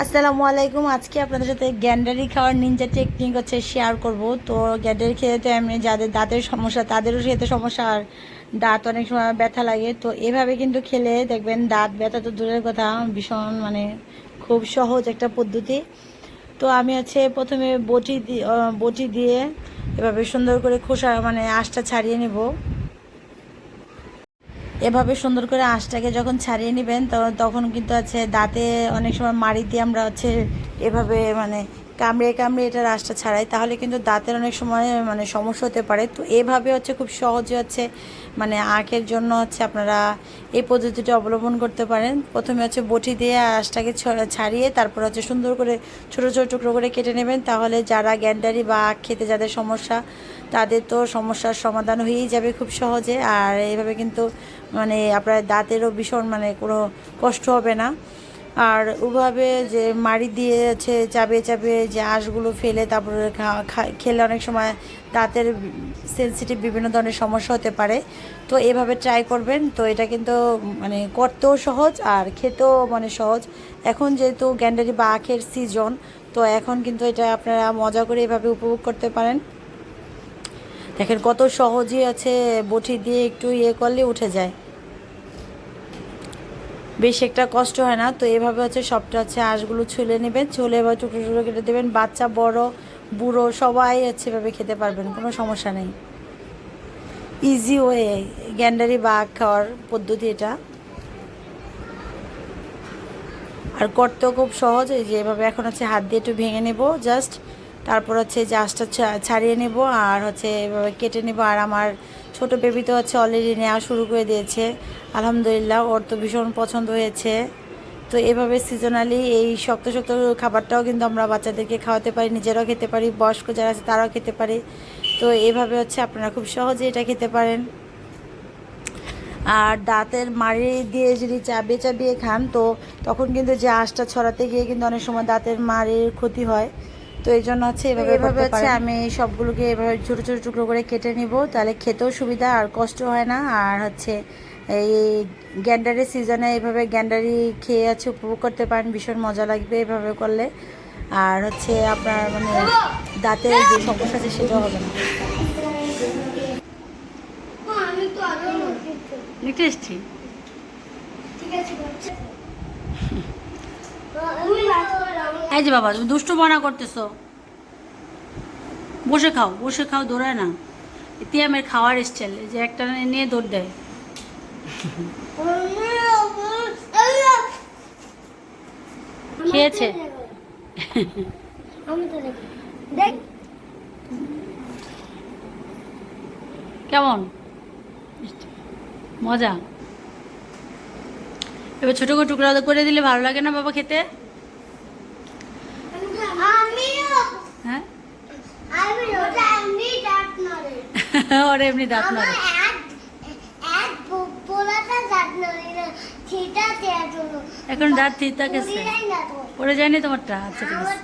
আসসালামু আলাইকুম। আজকে আপনাদের সাথে গ্যান্ডারি খাওয়ার নিনজা টেকনিক শেয়ার করব। তো গ্যান্ডারি খেতে এমনি যাদের দাঁতের সমস্যা তাদেরও খেতে সমস্যা, আর দাঁত অনেক সময় ব্যথা লাগে। তো এভাবে কিন্তু খেলে দেখবেন দাঁত ব্যথা তো দূরের কথা, ভীষণ খুব সহজ একটা পদ্ধতি। তো আমি প্রথমে বটি দিয়ে এভাবে সুন্দর করে খোসা আঁশটা ছাড়িয়ে নেব। এভাবে সুন্দর করে আঁশটাকে যখন ছাড়িয়ে নেবেন তখন কিন্তু দাঁতে অনেক সময় মাড়ি দিয়ে আমরা এভাবে কামড়ে কামড়ে এটার আঁশটা ছাড়াই, তাহলে কিন্তু দাঁতের অনেক সময় সমস্যা হতে পারে। তো এভাবে খুব সহজে আঁখের জন্য আপনারা এই পদ্ধতিটা অবলম্বন করতে পারেন। প্রথমে বটি দিয়ে আঁশটাকে ছাড়িয়ে তারপর সুন্দর করে ছোটো ছোটো টুকরো করে কেটে নেবেন। তাহলে যারা গ্যান্ডারি বা আখ খেতে যাদের সমস্যা তাদের তো সমস্যার সমাধান হয়েই যাবে খুব সহজে। আর এইভাবে কিন্তু আপনার দাঁতেরও ভীষণ কোনো কষ্ট হবে না। আর ওভাবে যে মাড়ি দিয়ে চাবিয়ে চাবিয়ে যে আঁশগুলো ফেলে তারপরে খেলে অনেক সময় দাঁতের সেন্সিটিভ বিভিন্ন ধরনের সমস্যা হতে পারে। তো এভাবে ট্রাই করবেন। তো এটা কিন্তু করতেও সহজ আর খেতেও সহজ। এখন যেহেতু গ্যান্ডারি বা আখের সিজন, তো এখন কিন্তু এটা আপনারা মজা করে এভাবে উপভোগ করতে পারেন। দেখেন কত সহজেই বটি দিয়ে একটু করলে উঠে যায়, বেশ একটা কষ্ট হয় না। তো এভাবে সবটা আঁশগুলো ছুলে নেবেন, ছুলে এবার টুকরো টুকরো কেটে দেবেন। বাচ্চা বড় বুড়ো সবাই এভাবে খেতে পারবেন, কোনো সমস্যা নেই। ইজি ওয়ে গ্যান্ডারি বা আখ খাওয়ার পদ্ধতি এটা, আর করতেও খুব সহজ। এই যে এভাবে এখন হাত দিয়ে একটু ভেঙে নেব জাস্ট, তারপর যে আঁশটা ছাড়িয়ে নেব আর এভাবে কেটে নেব। আর আমার ছোট বেবি তো অলরেডি নেওয়া শুরু করে দিয়েছে, আলহামদুলিল্লাহ, ওর তো ভীষণ পছন্দ হয়েছে। তো এভাবে সিজনালি এই শক্ত শক্ত খাবারটাও কিন্তু আমরা বাচ্চাদেরকে খাওয়াতে পারি, নিজেরাও খেতে পারি, বয়স্ক যারা আছে তারাও খেতে পারে। তো এভাবে আপনারা খুব সহজে এটা খেতে পারেন। আর দাঁতের মাড়ি দিয়ে যদি চাবিয়ে চাবিয়ে খান তো তখন কিন্তু যে আঁশটা ছড়াতে গিয়ে কিন্তু অনেক সময় দাঁতের মাড়ির ক্ষতি হয়। তো এই জন্য এভাবে আমি সবগুলোকে এভাবে ছোটো ছোটো টুকরো করে কেটে নিব, তাহলে খেতেও সুবিধা আর কষ্ট হয় না। আর এই গ্যান্ডারি সিজনে এইভাবে গ্যান্ডারি খেয়ে উপভোগ করতে পারেন, ভীষণ মজা লাগবে এভাবে করলে। আর আপনার দাঁতের যে সমস্যা আছে সেটাও হবে না। টেস্টি। এই যে বাবা, তুমি দুষ্টু বনা করতেছো, বসে খাও বসে খাও, দৌড়ায় না। তিয়ামের খাওয়ার স্টাইল, যে একটা নিয়ে দৌড় দেয়। খেয়েছে কেমন মজা। এবার ছোটো করে টুকরা করে দিলে ভালো লাগে না বাবা খেতে? হ্যাঁ ওরে এমনি দাঁত নড়ে। এখন দাঁত থিতা গেছে, পড়ে যায়নি তোমারটা? আচ্ছা ঠিক আছে।